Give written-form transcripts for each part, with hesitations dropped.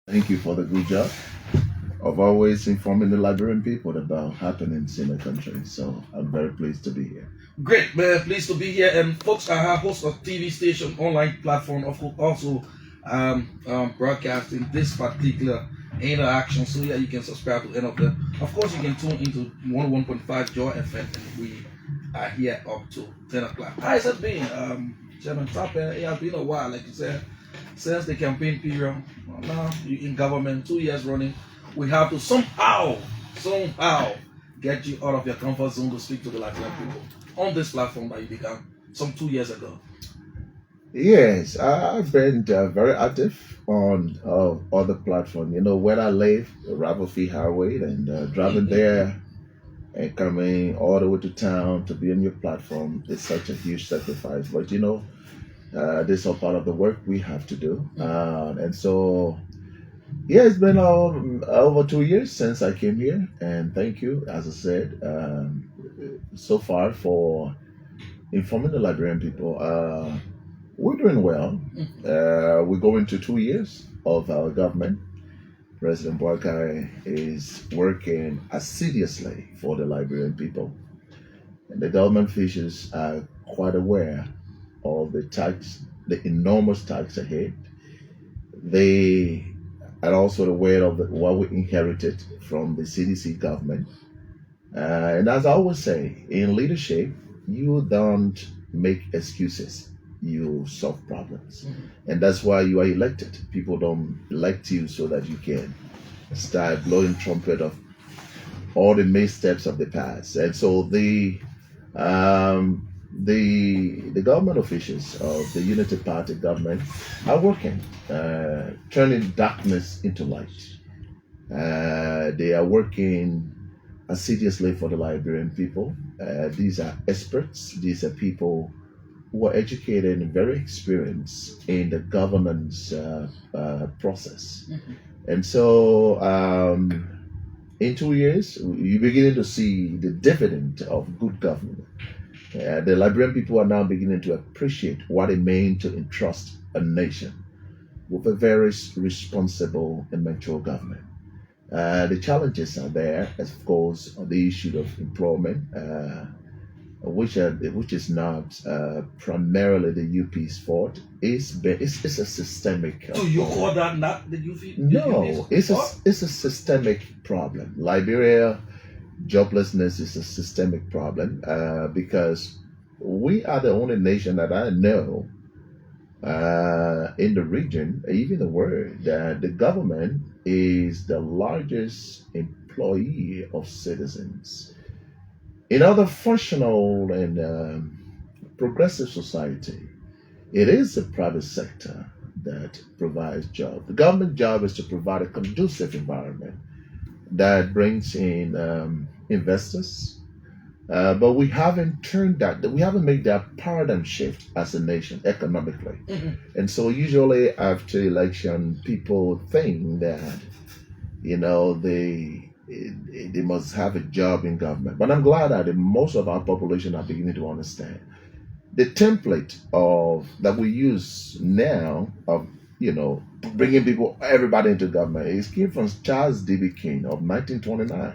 Thank you for the good job of always informing the Liberian people about happenings in the country. So I'm very pleased to be here. Great, man. Pleased to be here. And folks, I have host of TV station, online platform, of course, also broadcasting this particular interaction. So yeah, you can subscribe to any of them. Of course, you can tune into 101.5 Joy FM, and we are here up to 10 o'clock. How has it been, Chairman Top? It has been a while, like you said, since the campaign period. Well, now you're in government, 2 years running. We have to somehow get you out of your comfort zone to speak to the Liberian people on this platform that you began some 2 years ago. Yes, I've been very active on other platforms. You know, where I live, Ravelfee Highway, and driving there and coming all the way to town to be on your platform is such a huge sacrifice. But you know, this is all part of the work we have to do. And so, yeah, it's been over 2 years since I came here. And thank you, as I said, so far for informing the Liberian people. We're doing well. We're going to 2 years of our government. President Boakai is working assiduously for the Liberian people. And the government officials are quite aware of the enormous tax ahead. They are also aware of what we inherited from the CDC government. And as I always say, in leadership, you don't make excuses, you solve problems. And that's why you are elected. People don't elect you so that you can start blowing trumpet of all the missteps of the past. And so the government officials of the Unity Party government are working, turning darkness into light. They are working assiduously for the Liberian people. These are experts. These are people who are educated and very experienced in the governance process. And so in 2 years, you're beginning to see the dividend of good government. The Liberian people are now beginning to appreciate what it means to entrust a nation with a very responsible and mature government. The challenges are there, of course, on the issue of employment, which is not primarily the UP's fault. It's a systemic. Do you call that not the UP? No, it's a systemic problem. Liberia joblessness is a systemic problem because we are the only nation that I know in the region, even the world, that the government is the largest employee of citizens. In other functional and progressive society, it is the private sector that provides jobs. The government job is to provide a conducive environment that brings in investors. But we haven't we haven't made that paradigm shift as a nation economically. And so usually after election, people think that, you know, they must have a job in government. But I'm glad that most of our population are beginning to understand the template that we use now of, you know, bringing everybody into government. It came from Charles D.B. King of 1929.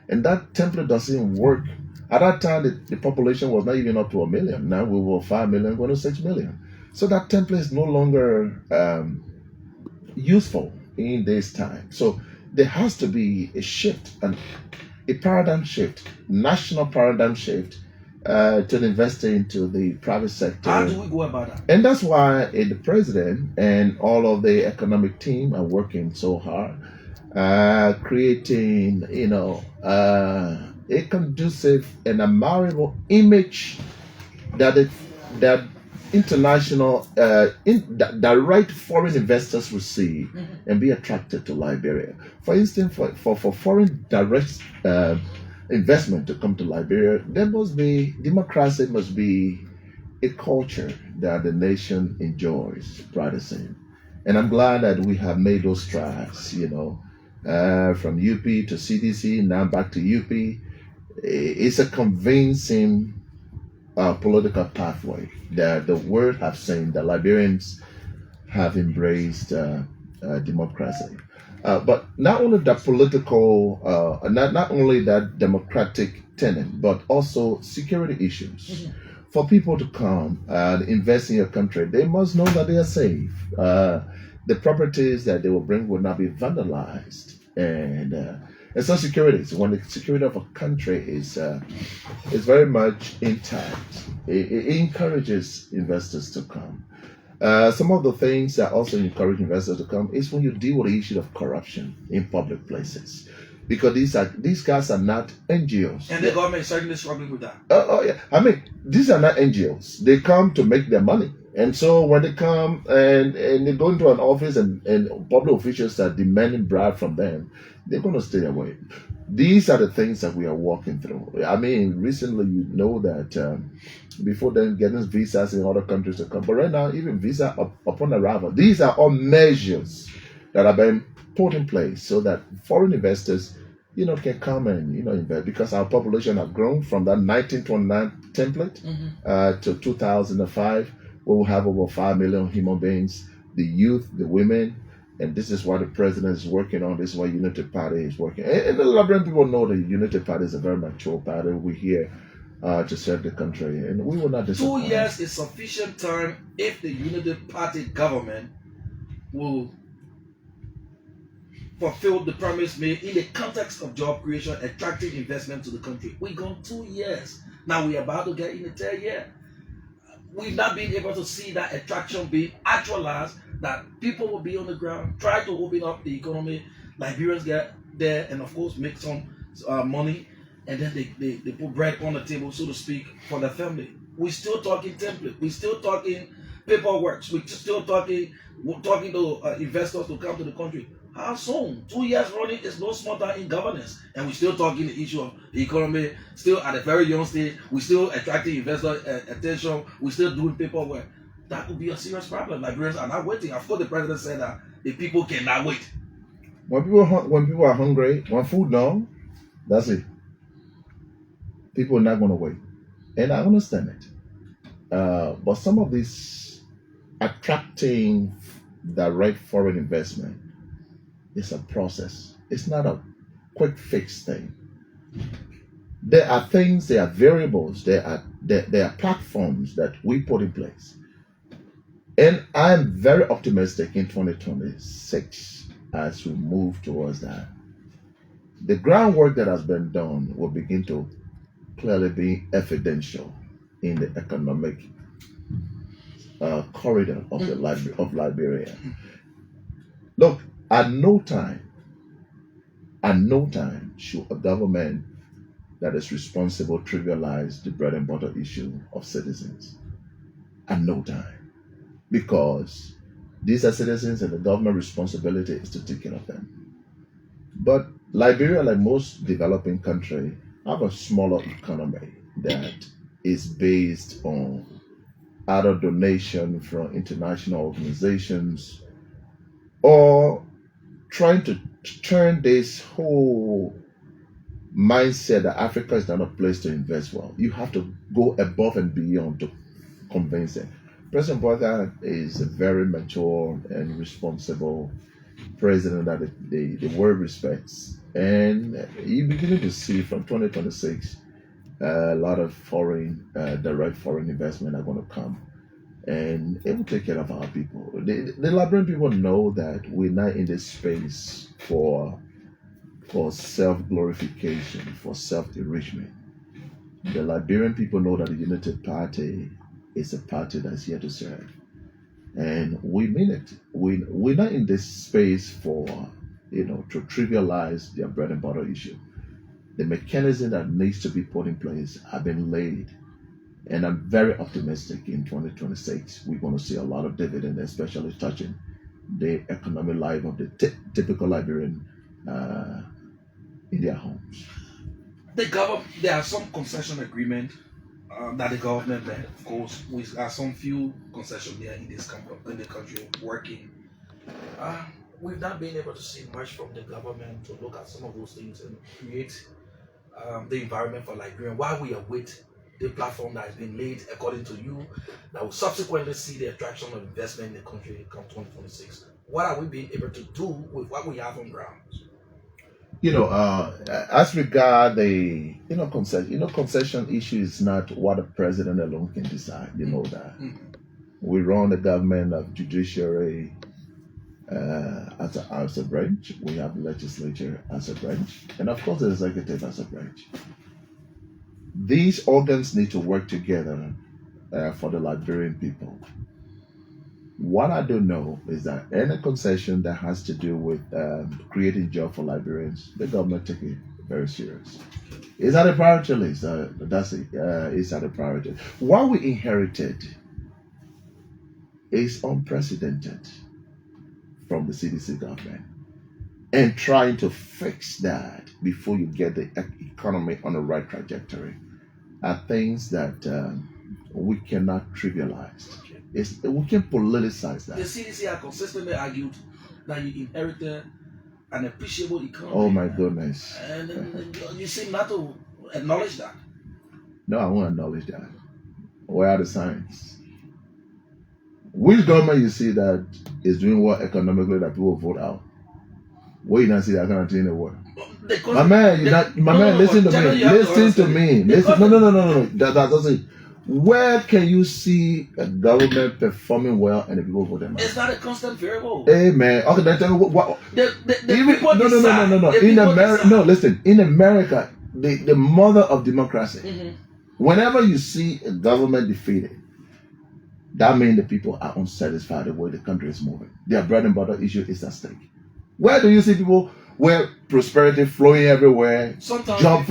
And that template doesn't work. At that time, the population was not even up to 1 million. Now we were 5 million, going to 6 million. So that template is no longer useful in this time. So there has to be a shift, a paradigm shift, national paradigm shift to invest into the private sector. How do we go about that? And that's why the president and all of the economic team are working so hard, creating, you know, a conducive and admirable image that international, that right foreign investors will see and be attracted to Liberia. For instance, for foreign direct investment to come to Liberia, democracy must be a culture that the nation enjoys practicing. And I'm glad that we have made those strides, you know, from UP to CDC, now back to UP. It's a convincing political pathway that the world have seen, the Liberians have embraced democracy. But not only the political, not only that democratic tenant, but also security issues. Mhm. For people to come and invest in your country, they must know that they are safe. The properties that they will bring will not be vandalized, and so security. So when the security of a country is very much intact, it encourages investors to come. Some of the things that also encourage investors to come is when you deal with the issue of corruption in public places, because these guys are not NGOs. And the government is certainly struggling with that. Oh yeah, I mean these are not NGOs. They come to make their money, and so when they come and they go into an office and public officials are demanding bribe from them, they're going to stay away. These are the things that we are walking through. I mean, recently you know that. Before then getting visas in other countries to come. But right now, even visa upon arrival, these are all measures that are being put in place so that foreign investors, can come and invest, because our population have grown from that 1929 template to 2005. We will have over 5 million human beings, the youth, the women. And this is what the president is working on. This is what Unity Party is working. And a lot of people know the Unity Party is a very mature party. We're here to serve the country, and we will not disappoint. 2 years is sufficient time if the Unity Party government will fulfill the promise made in the context of job creation, attracting investment to the country. We gone 2 years. Now we're about to get in the third year. We've not been able to see that attraction be actualized, that people will be on the ground, try to open up the economy, Liberians get there and of course make some money, and then they put bread on the table, so to speak, for their family. We're still talking template. We're still talking paperwork. We're still talking to investors to come to the country. How soon? 2 years running is no smarter in governance. And we're still talking the issue of the economy, still at a very young stage. We're still attracting investor attention. We're still doing paperwork. That could be a serious problem. Liberians are not waiting. Of course, the president said that the people cannot wait. When people are hungry, when food down, that's it. People are not going to wait, and I understand it. But some of these attracting direct foreign investment is a process. It's not a quick fix thing. There are things, there are variables, there are platforms that we put in place. And I'm very optimistic in 2026 as we move towards that. The groundwork that has been done will begin to clearly be evidential in the economic corridor of of Liberia. Look, at no time should a government that is responsible trivialize the bread and butter issue of citizens. At no time. Because these are citizens and the government responsibility is to take care of them. But Liberia, like most developing countries, have a smaller economy that is based on either donation from international organizations or trying to turn this whole mindset that Africa is not a place to invest. Well, you have to go above and beyond to convince them. President Boga is a very mature and responsible president that the world respects. And you're beginning to see from 2026 a lot of direct foreign investment are going to come. And it will take care of our people. The Liberian people know that we're not in this space for self-glorification, for self-enrichment. The Liberian people know that the Unity Party is a party that's here to serve. And we mean it. We're not in this space for, to trivialize their bread and butter issue. The mechanism that needs to be put in place have been laid. And I'm very optimistic in 2026. We're going to see a lot of dividend, especially touching the economic life of the typical Liberian in their homes. There are some concession agreement that the government made. Of course, we have some few concessions there in the country working. We've not been able to see much from the government to look at some of those things and create the environment for Liberian while we await the platform that has been laid according to you that will subsequently see the attraction of investment in the country come 2026. what are we being able to do with what we have on ground? As regard the concession issue is not what the president alone can decide. You know that we run the government of judiciary as a branch. We have legislature as a branch, and of course the executive as a branch. These organs need to work together for the Liberian people. What I don't know is that any concession that has to do with creating jobs for Liberians, the government take it very serious. It's at a priority list. That's it. It's at a priority. What we inherited is unprecedented from the CDC government. And trying to fix that before you get the economy on the right trajectory are things that we cannot trivialize. We can politicize that. The CDC have consistently argued that you inherited an appreciable economy. Oh my goodness. And you seem not to acknowledge that. No, I won't acknowledge that. Where are the signs? Which government you see that is doing well economically that people vote out? Where you not see that kind of thing in the world? My man, listen to me. Listen to me. Listen. No. That doesn't it. Where can you see a government performing well and the people vote them out? It's not a constant variable. Hey man, okay, then tell me what. No. In America, no. Listen, in America, the mother of democracy. Whenever you see a government defeated, that means the people are unsatisfied with the way the country is moving. Their bread and butter issue is at stake. Where do you see people where prosperity flowing everywhere? Sometimes No.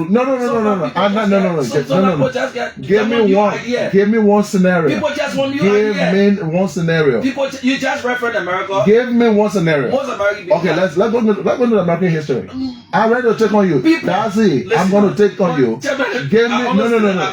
Give me one scenario. People just want you Give me one scenario. You just referred America. Give me one scenario. Most American people. Okay, let's go to American history. I'm ready to take on you. That's it. I'm going to take on you. Give me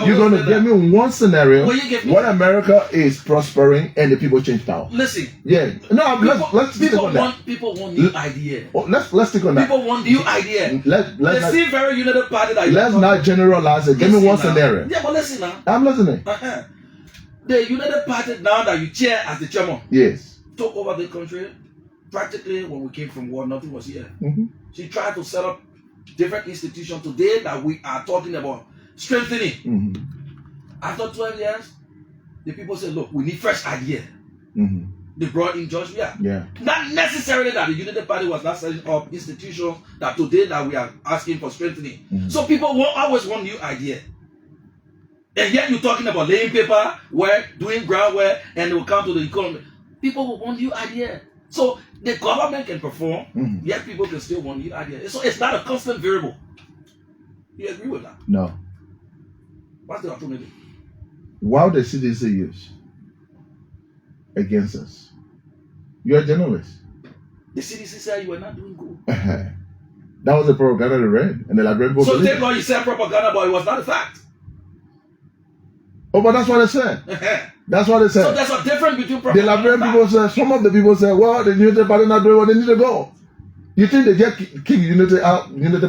You're going to give me one scenario where America is prospering and the people change power. Listen. Yeah. No. Let's stick on that. People want new idea. Let's stick on that. People want new idea. Let's see very united party that let's not generalize it. Give me one scenario. Yeah, but listen now. I'm listening. The United Party now that you chair as the chairman. Yes. Took over the country. Practically when we came from war, nothing was here. She tried to set up different institutions today that we are talking about strengthening. After 12 years, the people said, look, we need fresh idea. They brought in George Weah. Yeah. Not necessarily that the United Party was not setting up institutions that today that we are asking for strengthening. So people always want new idea. And yet you're talking about laying paper, work, doing groundwork, and it will come to the economy. People will want new idea. So the government can perform, yet people can still want new idea. So it's not a constant variable. You agree with that? No. What's the alternative? What the CDC use against us? You're a journalist. The CDC said you were not doing good. That was the propaganda they ran, and the Liberian people. So take all you said propaganda, but it was not a fact. Oh, but that's what they said. That's what they said. So there's a difference between propaganda. The Liberian people said, some of the people said, well, the Unity Party not doing what they need to go. You think they just kick Unity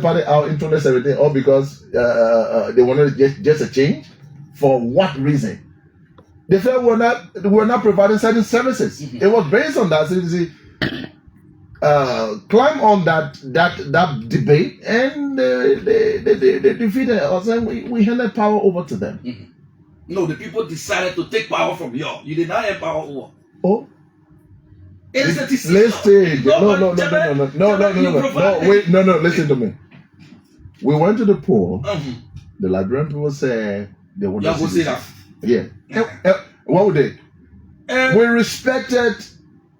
Party out in 2017 all because they wanted just a change? For what reason? They said we're not providing certain services. It was based on that. So you see, climb on that debate, and they defeated us, and we handed power over to them. No, the people decided to take power from you. You did not have power over. Oh. It is a decision. Listen. No. Wait, no. Listen to me. We went to the poll. The Liberian people said they would not see that. Yeah. What would they? We respected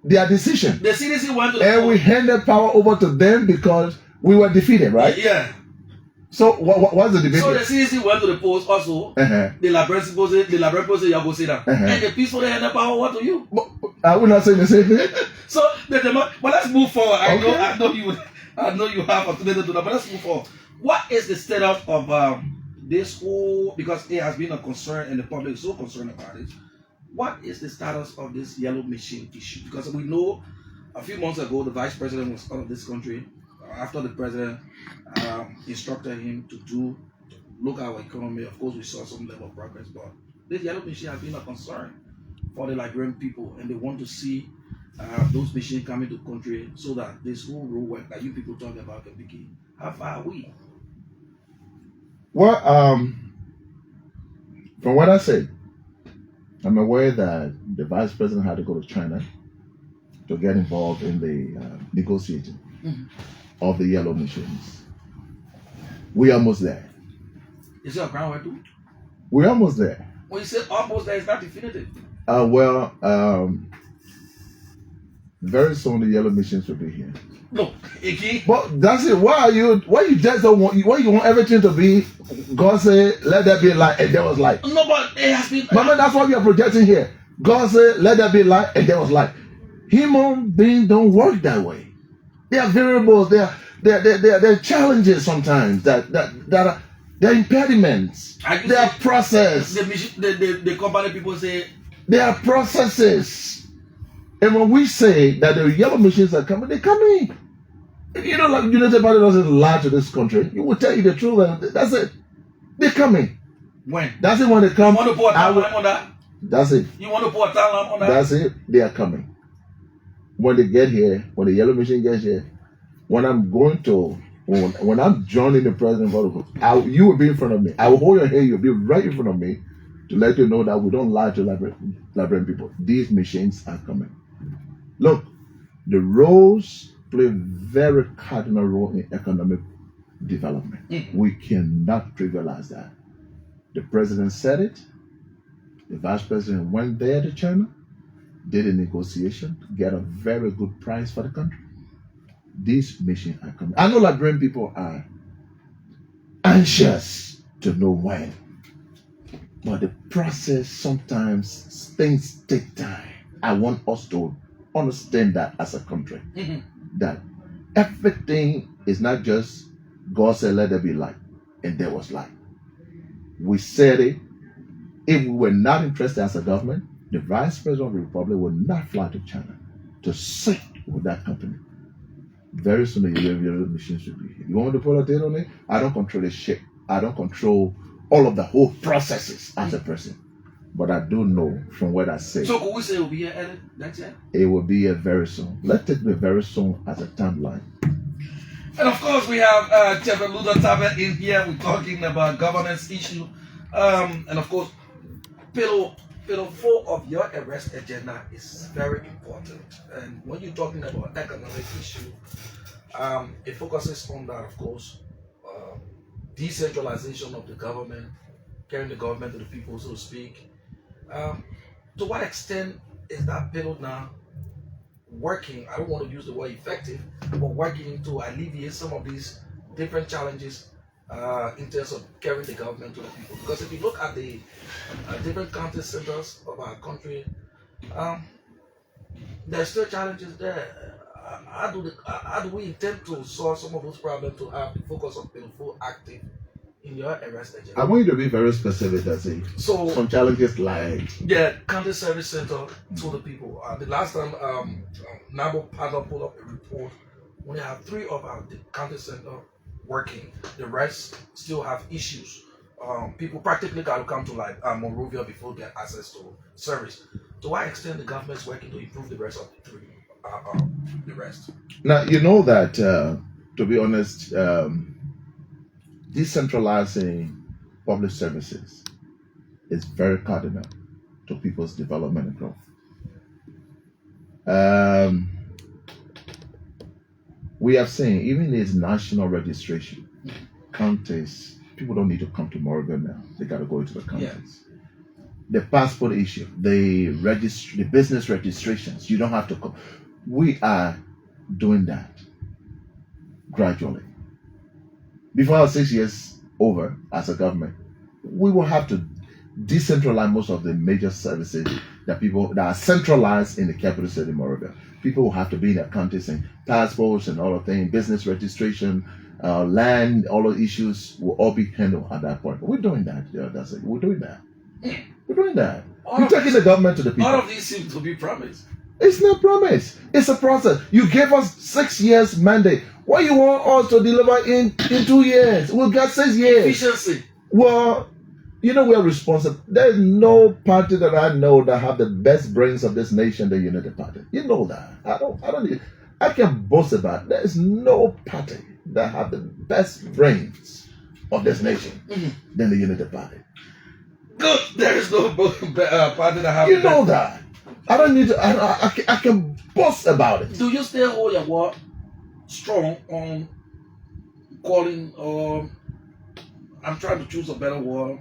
their decision. The CDC went to the and we handed power over to them because we were defeated, right? Yeah. So what's the debate? So the CDC went to the polls also. The Liberian people say you go sit down. And the peaceful they handed power over to you. Are we not saying the same thing? So but let's move forward. I know you have opportunity to do that, but let's move forward. What is the status of this whole, because it has been a concern and the public is so concerned about it. What is the status of this yellow machine issue? Because we know a few months ago the vice president was out of this country after the president instructed him to look at our economy. Of course, we saw some level of progress, but this yellow machine has been a concern for the Liberian people, and they want to see those machines come into country so that this whole road work that you people talk about can begin? How far are we? Well, from what I said, I'm aware that the vice president had to go to China to get involved in the negotiating of the yellow machines. We're almost there. Is there a groundwork too? We're almost there. When you say almost there, it's not definitive. Very soon the yellow machines will be here. No, again. But that's it. Why you just don't want? Why you want everything to be? God said, "Let there be light," and there was light. No, but it has been. Mama, that's what we are projecting here. God said, "Let there be light," and there was light. Human beings don't work that way. There are variables. There are challenges sometimes that are there are impediments. There are processes. The company people say there are processes. And when we say that the yellow machines are coming, they're coming. You know, like United Party doesn't lie to this country. You will tell you the truth, and that's it. They're coming. When? That's it. When they come, you want to put a timeline on that? That's it. You want to put a timeline on that? That's it. They are coming. When they get here, when the yellow machine gets here, when I'm joining the president, you will be in front of me. I will hold your hand. You'll be right in front of me to let you know that we don't lie to Liberian people. These machines are coming. Look, the roads play a very cardinal role in economic development. We cannot trivialize that. The president said it. The vice president went there to China, did a negotiation, get a very good price for the country. These machines are coming. I know Liberian people are anxious to know when. But the process, sometimes things take time. I want us to understand that as a country, that everything is not just God said, "Let there be light," and there was light. We said it. If we were not interested as a government, the vice president of the republic would not fly to China to sit with that company. Very soon, the yellow machines will be here. You want me to put a date on it? I don't control the ship. I don't control all of the whole processes as a person. But I do know from what I say. So could we say it will be here next year? It will be here very soon. Let's take the very soon as a timeline. And of course, we have Jeff Luda Tabe in here. We're talking about governance issue. And of course, pillar 4 of your arrest agenda is very important. And when you're talking about economic issue, it focuses on that, of course, decentralization of the government, carrying the government to the people, so to speak. To what extent is that bill now working? I don't want to use the word effective, but working to alleviate some of these different challenges in terms of carrying the government to the people. Because if you look at the different county centers of our country, there's still challenges there. How do we intend to solve some of those problems to have the focus of being full active in your arrest agenda? I want you to be very specific. That's it. So some challenges like county service center to the people. The last time NABO Panel pulled up a report, we have 3 of our county center working. The rest still have issues. People practically got to come to like Monrovia before they get access to service. To what extent the government is working to improve the rest of the 3? The rest. Now you know that to be honest, decentralizing public services is very cardinal to people's development and growth. We have seen even this national registration, counties, people don't need to come to Morgan now. They got to go into the counties. Yeah. The passport issue, the business registrations, you don't have to come. We are doing that gradually. Before our 6 years over as a government, we will have to decentralize most of the major services that are centralized in the capital city, Monrovia. People will have to be in their counties and passports and all the things, business registration, land, all the issues will all be handled at that point. But we're doing that. Yeah, that's it. We're doing that. We're doing that. We're taking the government to the people. All of these seem to be promised. It's not promise. It's a process. You gave us 6 years mandate. What you want us to deliver in 2 years? We've got 6 years. Efficiency. Well, You know, we are responsible. There's no party that I know that have the best brains of this nation than Unity Party. You know that. I can boast about it. There's no party that have the best brains of this nation than the Unity Party. Good. There is no party that have. You know that. I don't need to. I can boast about it. Do you still hold your word strong on calling, or I'm trying to choose a better word,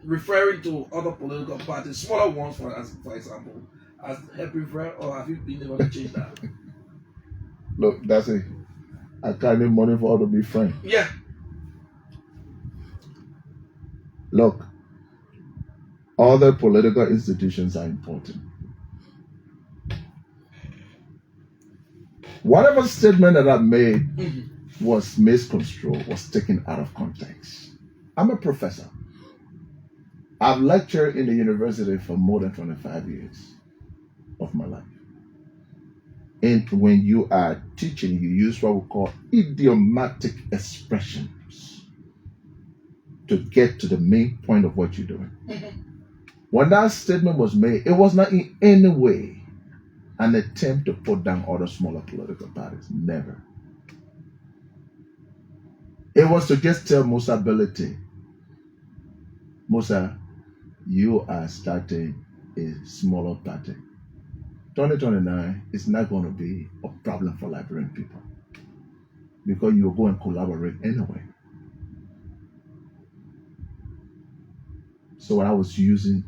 referring to other political parties, smaller ones, for example, as Happy Friend, or have you been able to change that? Look, that's it. I can't need money for all to be friends. Yeah. Look, other political institutions are important. Whatever statement that I made was misconstrued, was taken out of context. I'm a professor. I've lectured in the university for more than 25 years of my life. And when you are teaching, you use what we call idiomatic expressions to get to the main point of what you're doing. When that statement was made, it was not in any way an attempt to put down other smaller political parties. Never. It was to just tell Musa Belete, Musa, you are starting a smaller party. 2029 is not going to be a problem for Liberian people because you're going to collaborate anyway. So I was using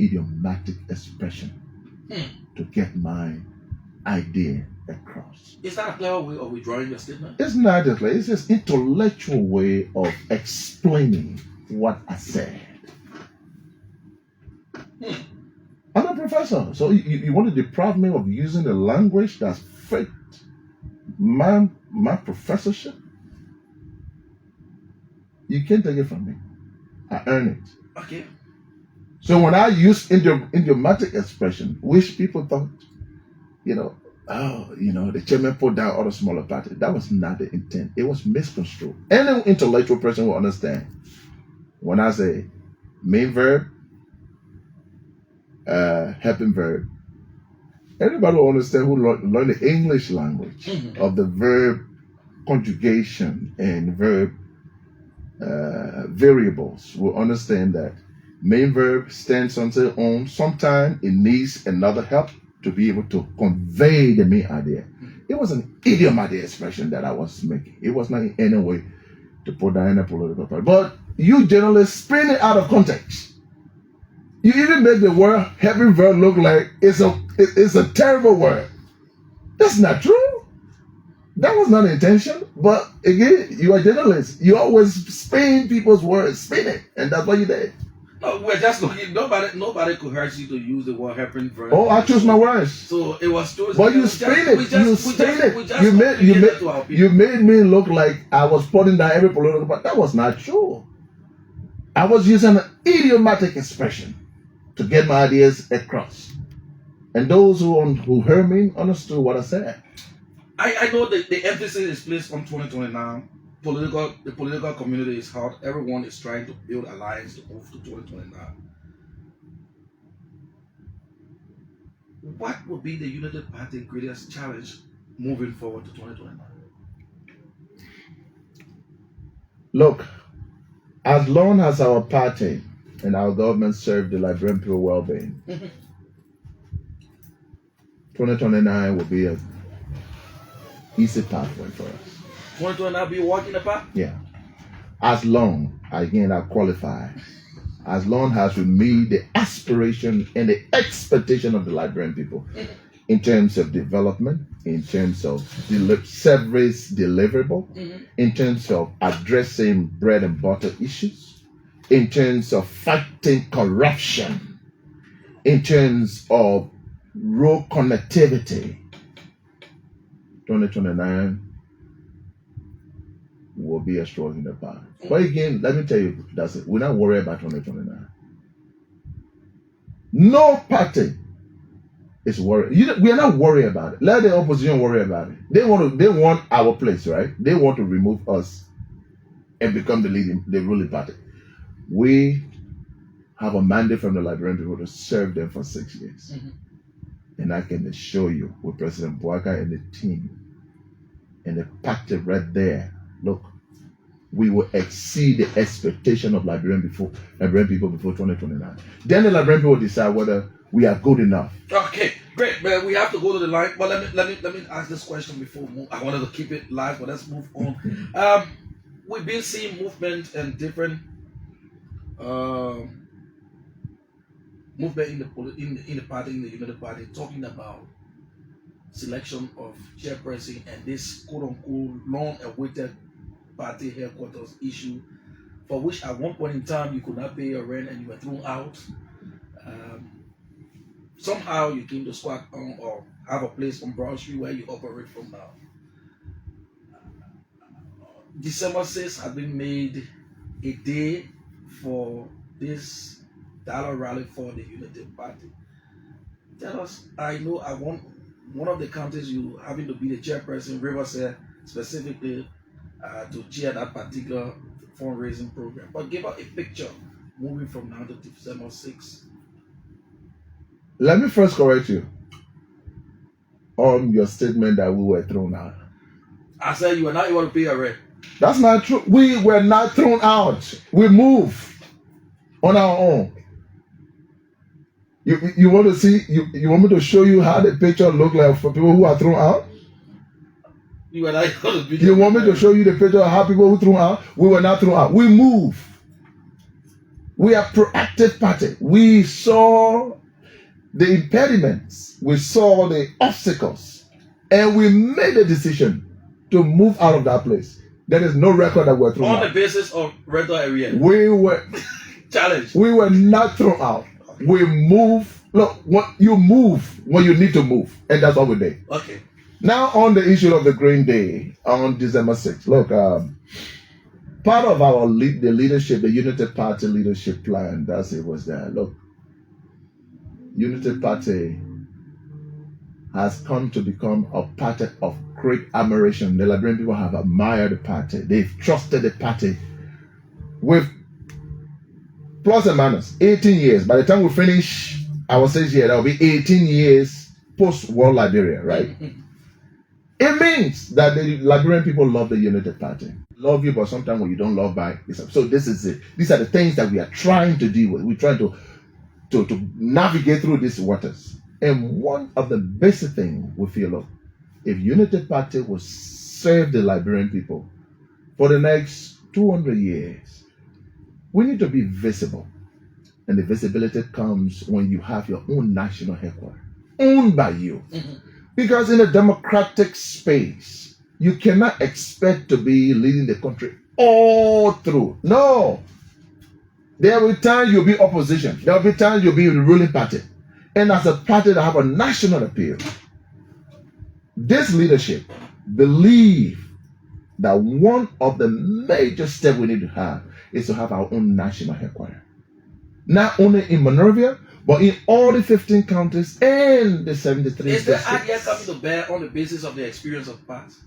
idiomatic expression to get my idea across. Is that a clever way of withdrawing your statement? It's not a clear, it's just intellectual way of explaining what I said. I'm a professor, so you want to deprive me of using a language that's fit my professorship? You can't take it from me. I earn it. Okay. So when I use idiomatic expression, which people thought, the chairman put down other smaller parties. That was not the intent. It was misconstrued. Any intellectual person will understand when I say main verb, helping verb. Everybody will understand who learn the English language of the verb conjugation and verb variables will understand that main verb stands on its own. Sometimes it needs another help to be able to convey the main idea. It was an idiomatic expression that I was making. It was not in any way to put down a political party. But you generally spin it out of context. You even make the word helping verb look like it's a terrible word. That's not true. That was not the intention. But again, you are journalists. You always spin people's words, spin it, and that's what you did. No, we're just looking. Nobody coerced you to use the word helping verb. Oh, I choose my words. So it was chosen. But you spin it. You spin it. You made me look like I was putting down every political party. That was not true. I was using an idiomatic expression to get my ideas across. And those who heard me understood what I said. I know that the emphasis is placed on 2029. The political community is hot. Everyone is trying to build alliance to move to 2029. What would be the Unity Party greatest challenge moving forward to 2029? Look, as long as our party and our government serve the Liberian people well-being, 2029 will be an easy pathway for us. 2029 be walking the path? Yeah. As long, again, I qualify, as long as we meet the aspiration and the expectation of the Liberian people in terms of development, in terms of service deliverable, in terms of addressing bread and butter issues, in terms of fighting corruption, in terms of road connectivity, 2029 will be a stroll in the park. But again, let me tell you, that's it. We're not worried about 2029. No party is worried. We are not worried about it. Let the opposition worry about it. They want our place, right? They want to remove us and become the ruling party. We have a mandate from the Liberian people to serve them for 6 years. Mhm. And I can assure you, with President Bouaga and the team and the party right there, look, we will exceed the expectation of Liberian people before 2029. Then the Liberian people will decide whether we are good enough. Okay, great, man. We have to go to the line, but let me ask this question before we move. I wanted to keep it live, but let's move on. We've been seeing movement and different movement in the party, in the United Party, talking about selection of chairperson and this quote-unquote long-awaited party headquarters issue, for which at one point in time you could not pay your rent and you were thrown out. Somehow you came to squat on or have a place on Broad Street where you operate from now. December 6th has been made a day for this dollar rally for the United Party. Tell us, I know I want one of the counties you having to be the chairperson, Riverside, specifically to chair that particular fundraising program. But give us a picture moving from now to December 6th. Let me first correct you on your statement that we were thrown out. I said you were not able to pay your rent. That's not true. We were not thrown out. We moved on our own. You want to see? You want me to show you how the picture look like for people who are thrown out? You were not able to be. You want me to show you the picture of how people who thrown out? We were not thrown out. We moved. We are proactive party. We saw the impediments, we saw the obstacles, and we made a decision to move out of that place. There is no record that we're thrown out. On the basis of rental area. We were challenge. We were not thrown out. We move. Look, you move when you need to move, and that's what we did. Okay. Now on the issue of the Green Day on December 6th. Look, part of our the leadership, the United Party leadership plan, that's it was there. Look, United Party has come to become a party of great admiration. The Liberian people have admired the party. They've trusted the party with plus and minus 18 years. By the time we finish our 6 years, that will be 18 years post-war Liberia, right? It means that the Liberian people love the United Party. Love you, but sometimes when you don't love by yourself. So this is it. These are the things that we are trying to deal with. We're trying to navigate through these waters. And one of the basic things we feel, look, if United Party will serve the Liberian people for the next 200 years, we need to be visible. And the visibility comes when you have your own national headquarters, owned by you. Mm-hmm. Because in a democratic space, you cannot expect to be leading the country all through. No. There will be times you'll be opposition. There will be times you'll be the ruling party. And as a party that have a national appeal, this leadership believe that one of the major steps we need to have is to have our own national headquarters. Not only in Monrovia, but in all the 15 counties and the 73 Is districts. the idea coming to bear on the basis of the experience of past?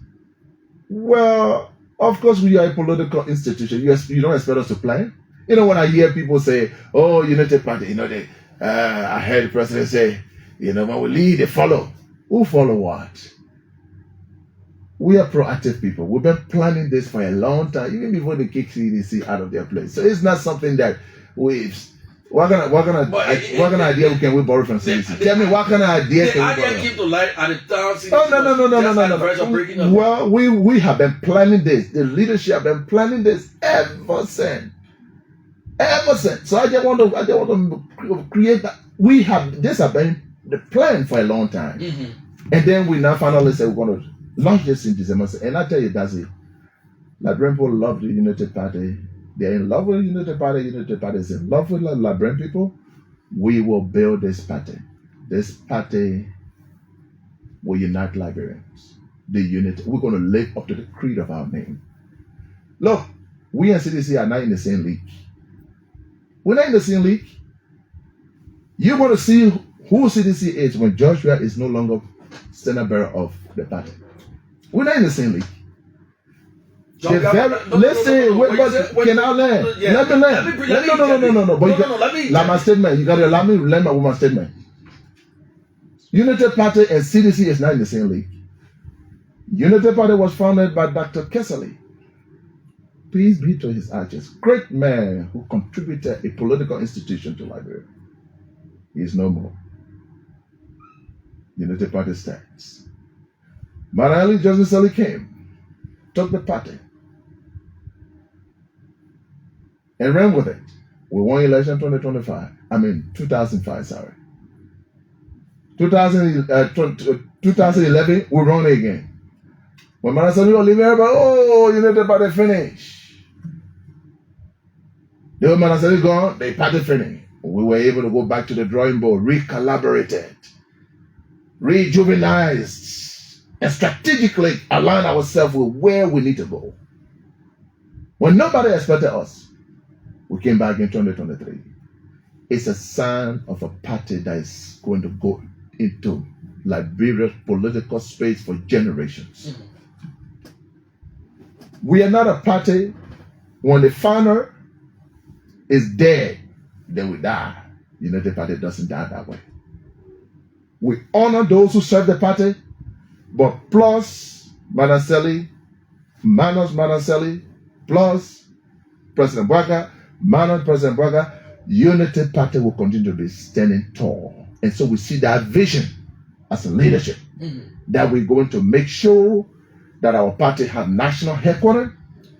Well, of course, we are a political institution. You don't expect us to plan. You know, when I hear people say, oh, United Party, I heard the president say, when we lead, they follow. Who follow what? We are proactive people. We've been planning this for a long time, even before they kick CDC out of their place. So it's not something that what kind of idea can we borrow from CDC? Tell me, what kind of idea can we borrow? The keep the light at the town. Oh, no. Well, we have been planning this. The leadership have been planning this ever since. So I just want to create that. This has been the plan for a long time. Mm-hmm. And then we now finally say we're going to launch this in December. And I tell you, that's it. Liberian people love the United Party. They're in love with the United Party. United Party is in love with the Liberian people. We will build this party. This party will unite Liberians. We're going to live up to the creed of our name. Look, we and CDC are not in the same league. We're not in the same league. You're going to see who CDC is when Joshua is no longer standard bearer of the party. We're not in the same league. Listen, can I learn? Let me learn. No. But let my statement. You got to allow me to learn my woman's statement. Unity Party and CDC is not in the same league. Unity Party was founded by Dr. Kessley. Peace be to his ashes. Great man who contributed a political institution to Liberia. He is no more. Unity Party stands. Marali Joseph came, took the party, and ran with it. We won election 2005, sorry. 2011, we run again. When Marasani was leaving, everybody, Unity Party finished. The Marasani gone, the party finished. We were able to go back to the drawing board, recollaborated, rejuvenized, and strategically align ourselves with where we need to go. When nobody expected us, we came back in 2023. It's a sign of a party that is going to go into Liberia's political space for generations. We are not a party when the founder is dead, then we die. Unity Party doesn't die that way. We honor those who serve the party, but plus Manaseli, plus President Bwaga, President Bwaga, Unity Party will continue to be standing tall. And so we see that vision as a leadership, that we're going to make sure that our party have national headquarters,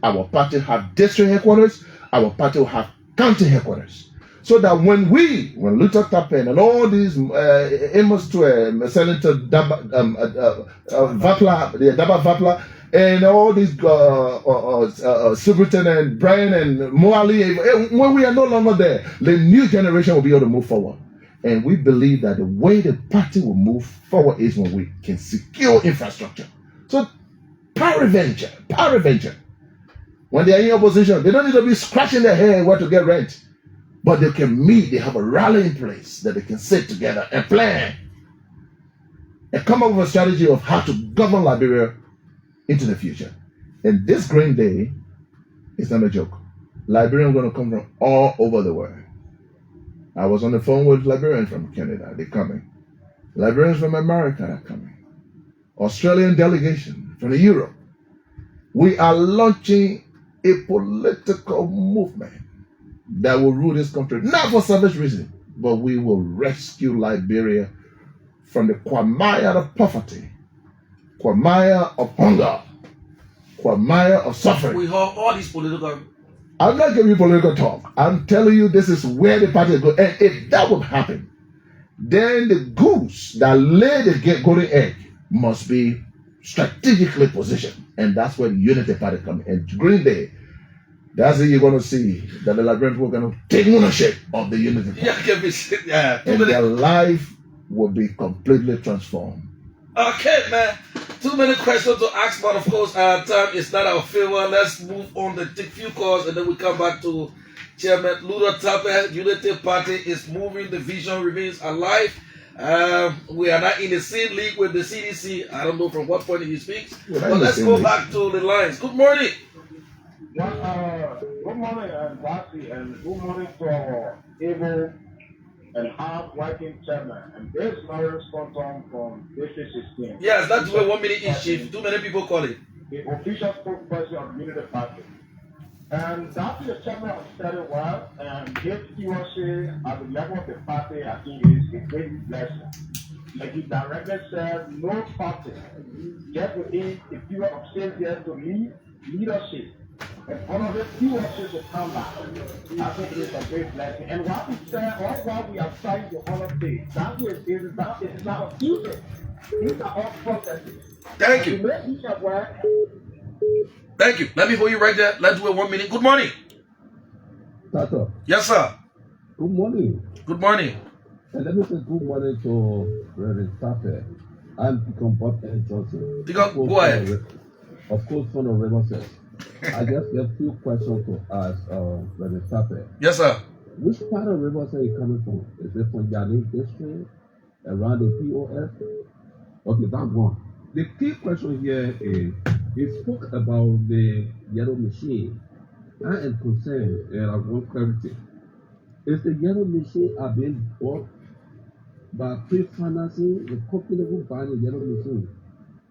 our party have district headquarters, our party will have county headquarters. So that when Luther Tappen and all these Amos to Senator Daba Vapla, and all these Superintendent Brian and Moali, when we are no longer there, the new generation will be able to move forward. And we believe that the way the party will move forward is when we can secure infrastructure. So paraventure. When they are in opposition, they don't need to be scratching their head where to get rent. But they can meet, they have a rallying place that they can sit together and plan and come up with a strategy of how to govern Liberia into the future. And this Green Day is not a joke. Liberians are going to come from all over the world. I was on the phone with Liberians from Canada, they're coming. Liberians from America are coming. Australian delegation from Europe. We are launching a political movement that will rule this country, not for selfish reasons, but we will rescue Liberia from the quagmire of poverty, quagmire of hunger, quagmire of suffering. We have all these political. I'm not giving you political talk. I'm telling you this is where the party is going. And if that would happen, then the goose that laid the golden egg must be strategically positioned. And that's where the Unity Party comes in. And Green Day, that's it you're going to see that the Liberian people are going to take ownership of the Unity Party. And their life will be completely transformed. Okay, man. Too many questions to ask, but of course, our time is not our favor. Let's move on to take few calls, and then we come back to Chairman Luther Tappen. Unity Party is moving. The vision remains alive. We are not in the same league with the CDC. I don't know from what point he speaks. But let's go back to the lines. Good morning. Good morning, Basi, and good morning to our able and hard-working chairman. And this is Lawrence Compton from District 16. Yes, that's where 1 minute each, Chief. Too many people call it. The official spokesperson of Unity Party. And that is the chairman of very well, and his stewardship at the level of the party, I think, is a great blessing. Like he directly said, no party get within a period of 6 years to lead leadership. And all of the stewardship will come back. I think it is a great blessing. And what we said, all what we are trying to honor today, that is not a future. These are all processes. Thank you. Thank you. Let me hold you right there. Let's do it 1 minute. Good morning. Tata. Yes, sir. Good morning. Good morning. And let me say good morning to Reverend Tappen and Deacon Bob N. Johnson. Go ahead. Of course, son of Reverend says. I just have a few questions to ask Reverend Tappen. Yes, sir. Which part of Riverside are you coming from? Is it from Yali district, around the POS? Okay, that's one. The key question here is He spoke about the yellow machine. I am concerned, and I want clarity. If the yellow machine are being bought by pre-financing, the company who buy the yellow machine,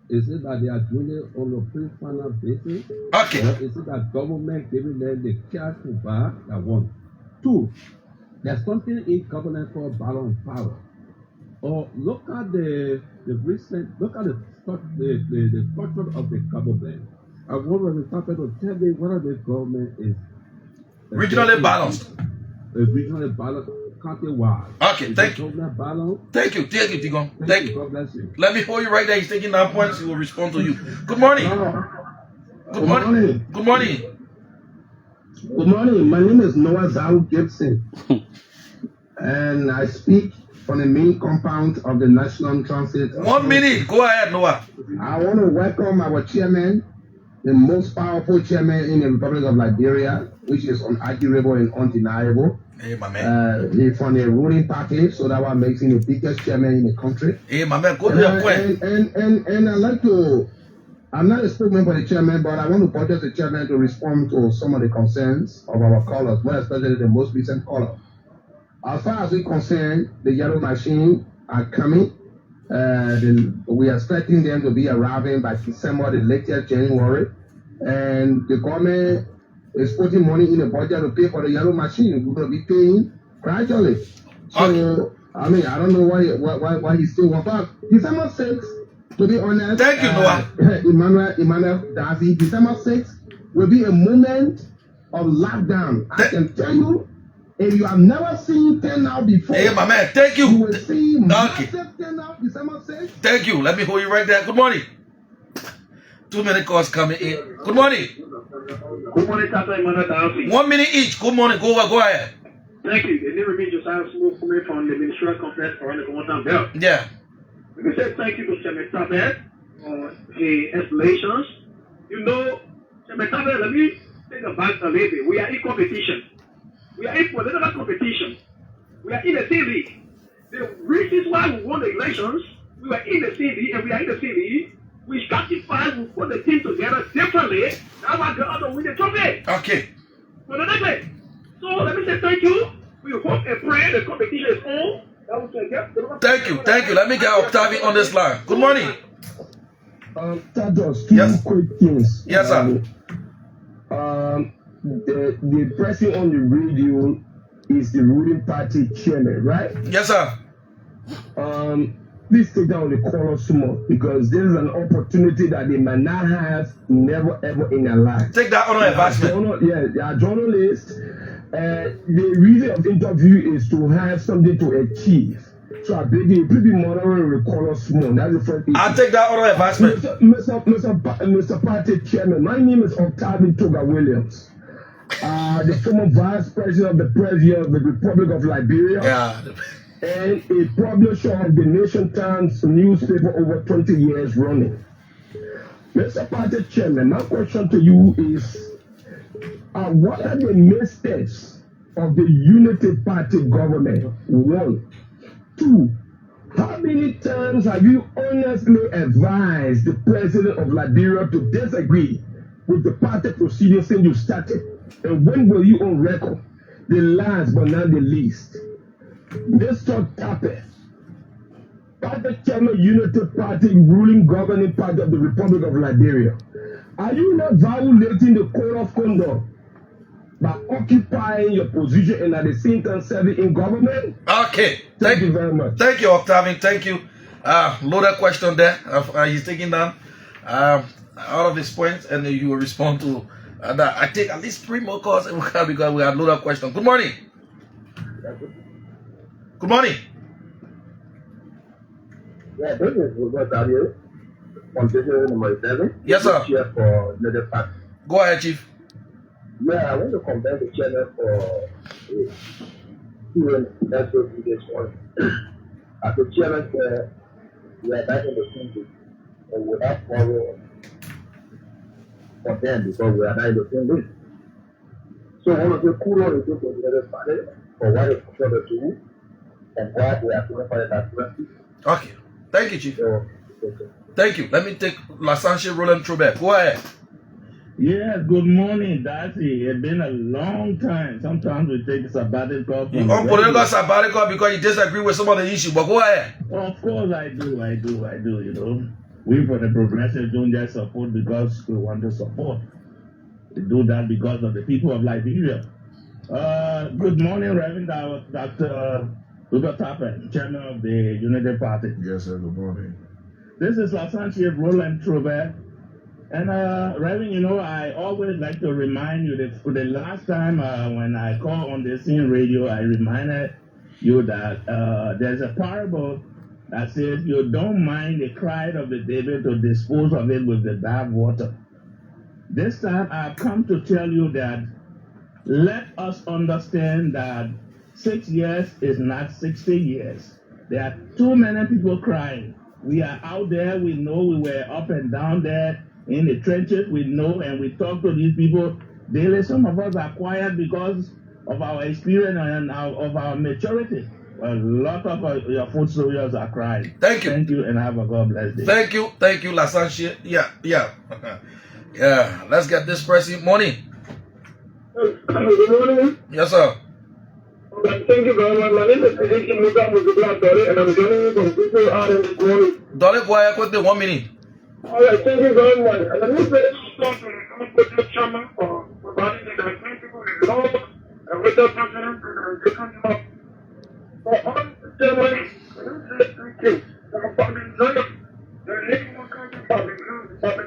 is it that they are doing it on a pre-finance basis? Okay. Or is it that government giving them the cash to buy? That one. Two, there's something in government called balance of power. Or look at the recent, look at the structure of the government. I want the Papa to tell me whether the government is Regionally balanced. Regionally balanced, county-wide. Okay, thank you. Government balance. Thank you, Tigon. Thank you. God bless you. Let me hold you right there. He's taking down points. He will respond to you. Good morning. Good morning. Good morning. Good morning. My name is Noah Zhao Gibson, and I speak on the main compound of the National Transit. 1 minute. Go ahead, Noah. I want to welcome our chairman, the most powerful chairman in the Republic of Liberia, which is unarguable and undeniable. Hey, my man. He's from the ruling party, so that what makes him the biggest chairman in the country. Hey, my man. Go to your point. And I like to. I'm not a spokesman for the chairman, but I want to protest the chairman to respond to some of the concerns of our callers, more especially the most recent caller. As far as we're concerned, the yellow machine are coming. We are expecting them to be arriving by December, the latest January. And the government is putting money in the budget to pay for the yellow machine. We're going to be paying gradually. So, okay. I mean, I don't know why he still wants back. December 6th, to be honest. Thank you, Noah. Emmanuel Darcy, December 6th will be a moment of lockdown. I can tell you, if you have never seen turnout before, hey, my man, thank you. You will see massive turnout December 6th. Thank you. Let me hold you right there. Good morning. 2 minute calls coming in. Good morning. Good morning, Captain Emmanuel Darcy. 1 minute each. Good morning. Go ahead. Thank you. The name remains Josiah Smooth coming from the ministerial complex around the Commandant Belt. Yeah. We say thank you to Chairman Tabet for the explanations. You know, Chairman Tabet, let me take a back a little bit. We are in competition. We are in political competition. We are in the same league. The reasons why we won the elections, we were in the same league and we are in the same league. We stratified, we put the team together differently. That's why the other win the trophy. Okay. So let me say thank you. We hope and pray the competition is on. Thank you. Let me get Octavian on this line. Good morning. Tados, two quick things. Yes, sir. The person on the radio is the ruling party chairman, right? Yes, sir. Please take down the caller small because this is an opportunity that they might not have never ever in their life. Take that on advancement. They are journalists. The reason of the interview is to have something to achieve. So I beg you, please be monitoring the caller small. That's the first thing. I'll take that on advancement. Mr. Party Chairman, my name is Octavian Toga Williams. The former vice president of the president of the Republic of Liberia. Yeah. And a publisher of the Nation Times newspaper over 20 years running. Mr. Party Chairman, my question to you is, what are the mistakes of the Unity Party government? 1. 2. How many times have you honestly advised the president of Liberia to disagree with the party proceedings since you started? And when were you on record? The last but not the least, Mr. Tape, Party Chairman, Unity Party, ruling governing party of the Republic of Liberia. Are you not violating the code of conduct by occupying your position and at the same time serving in government? Okay. Thank you very much. Thank you, Octavian. Thank you. Loaded question there. He's taking down all of his points and you will respond to that. I take at least 3 more calls because we had loaded question. Good morning. Good morning. Yeah, this is Robert Daniel, condition number 7. Yes, sir. Chair for Unity Party. Go ahead, Chief. Yeah, I want to commend the chairman for doing that this one. As the chairman said, we are back in the same league, and we have borrowed for them because we are not in the same league. So one of the cooler is going to the Unity Party for what is considered to do and what we are doing for the transparency. Okay. Thank you, Chief. So Thank you. Let me take Lasanche Roland Trubet. Go ahead. Yes, good morning, Darcy. It's been a long time. Sometimes we take a sabbatical You from on political radio. sabbatical because you disagree with some of the issue, but go ahead. Of course I do, you know. We for the progressive don't just support because we want to support. We do that because of the people of Liberia. Good morning, Reverend Dr. Rupert Tappen, Chairman of the Unity Party. Yes, sir. Good morning. This is Lasanche Roland Trubet. And Reverend, you know, I always like to remind you that for the last time when I called on the scene radio, I reminded you that there's a parable that says you don't mind the cry of the David to dispose of it with the bad water. This time I've come to tell you that let us understand that 6 years is not 60 years. There are too many people crying. We are out there, we know we were up and down there in the trenches, we know, and we talk to these people daily. Some of us are quiet because of our experience and of our maturity. A lot of your foot soldiers are crying. Thank you. Thank you, and have a God bless day. Thank you, Lasanche. Yeah. Yeah. Let's get this person money. Good morning. Yes, sir. Okay, thank you very much. My name is Ezekiel Musa Muzubla Dole, and I'm joining you from People Island this morning. Dolly, go ahead quickly, 1 minute. All right, thank you very much. And let me say this to the chairman for providing the Nigerian people with law and with the president and the country. For all the chairman, let me say 3 things. About the Zion, the name country and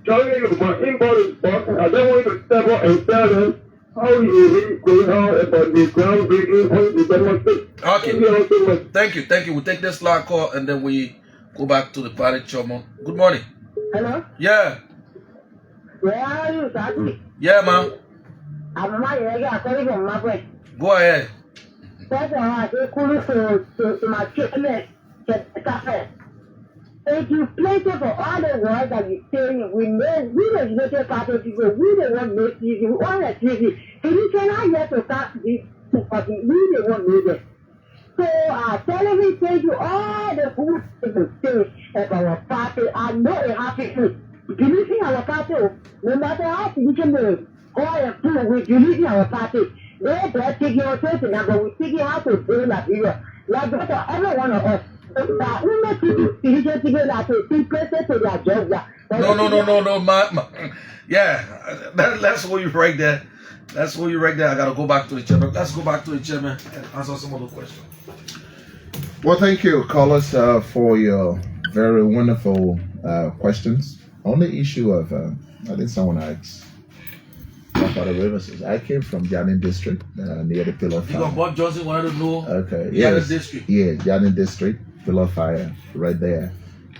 joining you for inbound report. I don't want to step up and tell them how you really going on about the groundbreaking on the demonstration. Okay. Thank you. We'll take this last call and then we go back to the party chairman. Good morning. Hello? Yeah. Where are you, Daddy? Yeah, man. I'm not here. I'm calling from Margaret. Go ahead. That's why I say, cool to my treatment, to the cafe. If you play for all the words that you're saying, we know, we the United Party people, we the one make easy, we want to easy. If you cannot get to start this, we the one need it. So, tell me, thank you all the good people say about our party. I know it happens. Believing our party, no matter how you can do, all and prove, we believe in our party. They're taking your attention, but we think you have to do that here. Like that, every one of us. We make people spiritual together to think closer to their job. No, yeah, that's what you right there. That's what you right there. I gotta go back to the chairman. Let's go back to the chairman and answer some of the questions. Well, thank you, callers, for your very wonderful questions. On the issue of, I think someone asked about the rivers. I came from Janin District, near the Pillar You got Fire. Bob Johnson wanted to know. Okay, Janin District. Yeah, Janin District, Pillar Fire, right there.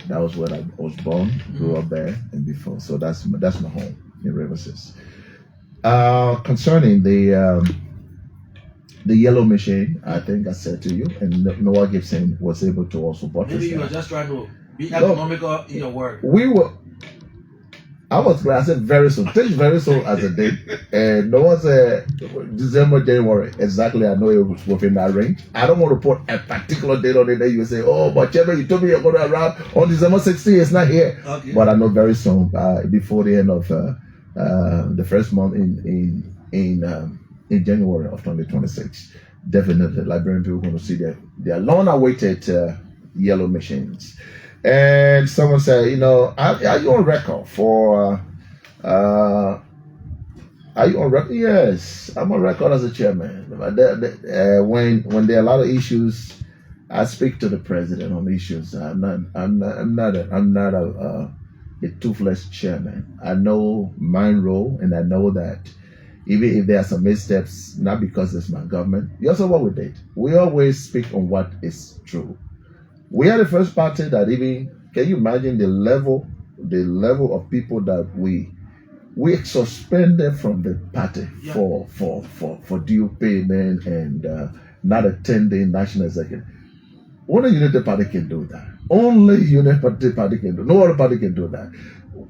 That was where I was born, grew up there, and before. So that's my home in Rivers. Concerning the yellow machine, I think I said to you, and Noah Gibson was able to also buttress Maybe you were that. just trying to be economical in your word. I was glad. I said very soon. Take very soon as a date. And no one said December, January. Exactly. I know it was within that range. I don't want to put a particular date on it. Then you say, oh, but Chairman, you told me you're going to arrive on December 16th. It's not here. Okay. But I know very soon, before the end of the first month in January of 2026, definitely Liberian people are going to see their long-awaited yellow machines. And someone said, are you on record for, are you on record? Yes, I'm on record as a chairman. When there are a lot of issues, I speak to the president on issues. I'm not a toothless chairman. I know my role, and I know that even if there are some missteps, not because it's my government, you also what we did. We always speak on what is true. We are the first party that can you imagine the level of people that we suspended from the party for due payment and not attending national executive. Only United Party can do that. Only United Party can do. No other party can do that.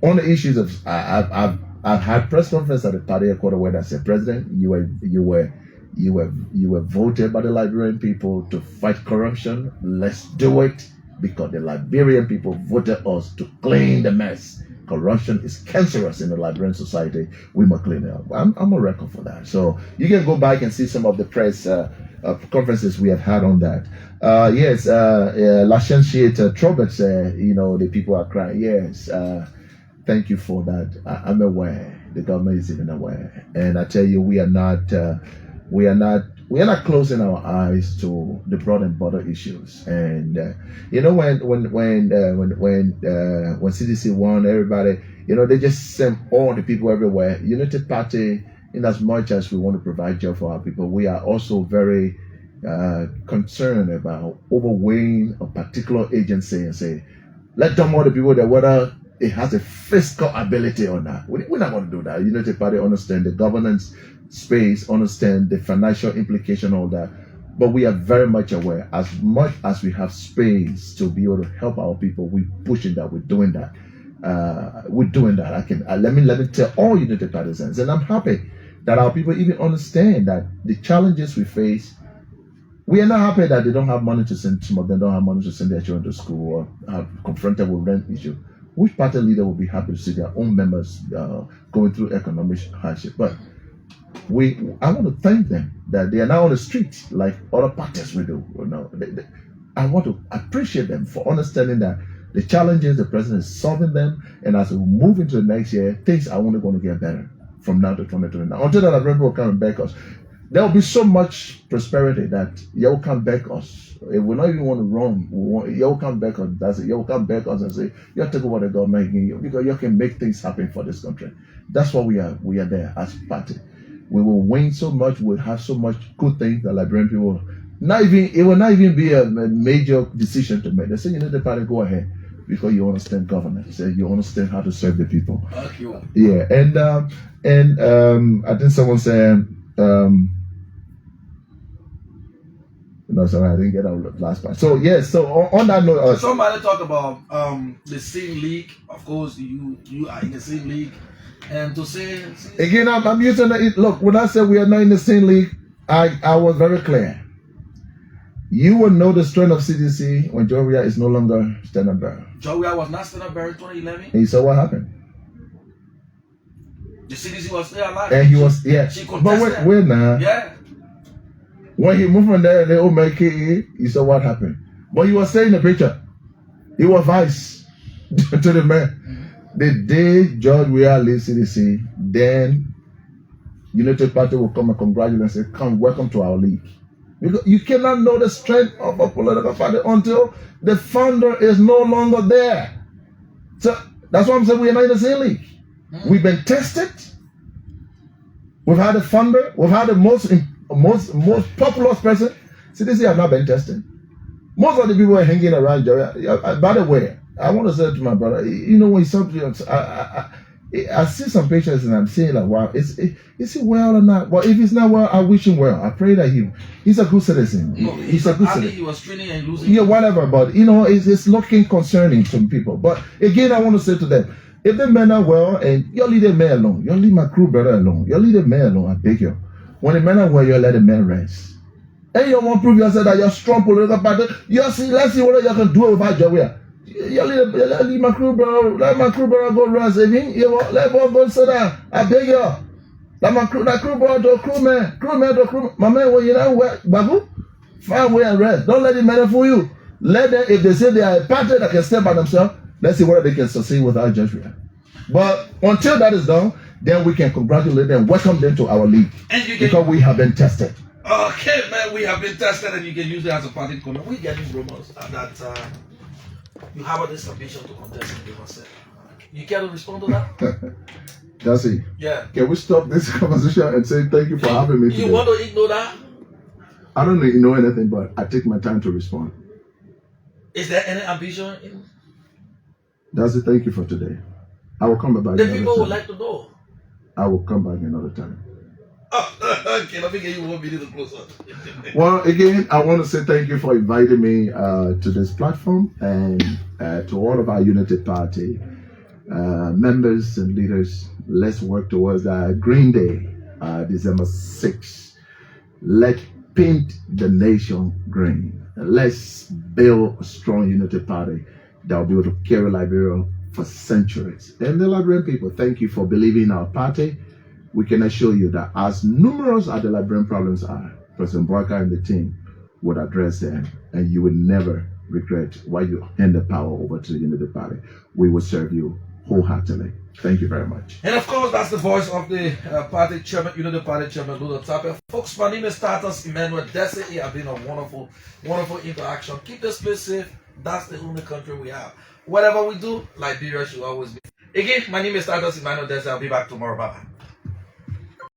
On the issues of I've had press conference at the party headquarters where I said, President, you were voted by the Liberian people to fight corruption. Let's do it. because the Liberian people voted us to clean the mess. Corruption is cancerous in the Liberian society. We must clean it up. I'm a record for that. So you can go back and see some of the press conferences we have had on that. Yes, Licentiate Trobert said, the people are crying. Yes, thank you for that. I'm aware. The government is even aware. And I tell you, we are not closing our eyes to the bread and butter issues. And when CDC won, everybody, they just sent all the people everywhere. Unity Party, in as much as we want to provide job for our people, we are also very concerned about overweighing a particular agency and say, let them all the people that whether it has a fiscal ability or not. We're not going to do that. Unity Party understand the governance space, understand the financial implication, all that. But we are very much aware, as much as we have space to be able to help our people, we're pushing that, we're doing that. Let me tell all Unity Partisans, and I'm happy that our people even understand that the challenges we face, we are not happy that they don't have money to send, some of them don't have money to send their children to school or have confronted with rent issue. Which party leader will be happy to see their own members going through economic hardship? But I want to thank them that they are now on the street like other parties we do. I want to appreciate them for understanding that the challenges the president is solving them, and as we move into the next year, things are only going to get better from now to 2029. Until that, Liberian people come and back us. There will be so much prosperity that you will come back us. If we not even want to run, you will come back us. That's it. You will come back us and say, you take over the government because you can make things happen for this country. That's what we are. We are there as a party. We will win so much. We'll have so much good things that Liberian people. It will not even be a major decision to make. They say, the party, go ahead because you understand governance. You understand how to serve the people. Yeah, and I think someone said. No, sorry, I didn't get out the last part. So yes, so on that note, somebody talk about the same league. Of course, you are in the same league, and to say again, I'm using it. Look, when I said we are not in the same league, I was very clear. You will know the strength of CDC when Joe Weah is no longer Standard Bearer. Joe Weah was not Standard Bearer in 2011. And you saw what happened. The CDC was still alive. And he was, yeah. She contested. But wait now. Yeah. When he moved from there, they all make it, you saw what happened. But he was saying the picture. He was vice to the man. The day George Weah leaves CDC, then United Party will come and congratulate and say, come, welcome to our league. Because you cannot know the strength of a political party until the founder is no longer there. So that's why I'm saying we are not in the same league. We've been tested. We've had a founder. We've had the most populous person. CDC have not been tested. Most of the people are hanging around Joe. By the way, I want to say to my brother, when something, I see some pictures and I'm saying like, wow, is he well or not? Well, if he's not well, I wish him well. I pray that he's a good citizen. He's a good citizen. He was training and losing. Yeah, whatever. But it's looking concerning to people. But again, I want to say to them, if the men are well, and you leave the man alone, you leave my crew brother alone, you leave the man alone, I beg you. When the men are well, you let the men rest. And you want to prove yourself that you're strong political party. Let's see whether you can do it without your way. You leave my crew brother, let my crew brother go rest. Let both go sit down. I beg you. Let my crew brother to crewman to crewman. My man, when you know what, Babu, find way and rest. Don't let the men fool you. Let them, if they say they are a party that can stand by themselves, let's see whether they can succeed without judgment. But until that is done, then we can congratulate them, welcome them to our league. Because we have been tested. Okay, man, we have been tested and you can use it as a party corner. We get these rumors that you have this ambition to contest in the You care to respond to that? Jesse, yeah. Can we stop this conversation and say thank you for having me today? You want to ignore that? I don't know anything, but I take my time to respond. Is there any ambition in? That's it. Thank you for today. I will come back. The people would like to know. I will come back another time. Oh, okay, let me get you 1 minute closer. Well, again, I want to say thank you for inviting me to this platform and to all of our Unity Party members and leaders. Let's work towards Green Day, December 6th. Let paint the nation green. Let's build a strong unity party that will be able to carry Liberia for centuries. And the Liberian people, thank you for believing in our party. We can assure you that as numerous as the Liberian problems are, President Boaka and the team would address them, and you would never regret why you hand the power over to the Unity Party. We will serve you wholeheartedly. Thank you very much. And of course, that's the voice of the party chairman, Unity Party chairman, Ludo Tapia. Folks, my name is Tatas Emmanuel Desse. It has been a wonderful, wonderful interaction. Keep this place safe. That's the only country we have. Whatever we do, Liberia should always be. Again, my name is Tatas Emmanuel Desse. I'll be back tomorrow. Bye-bye.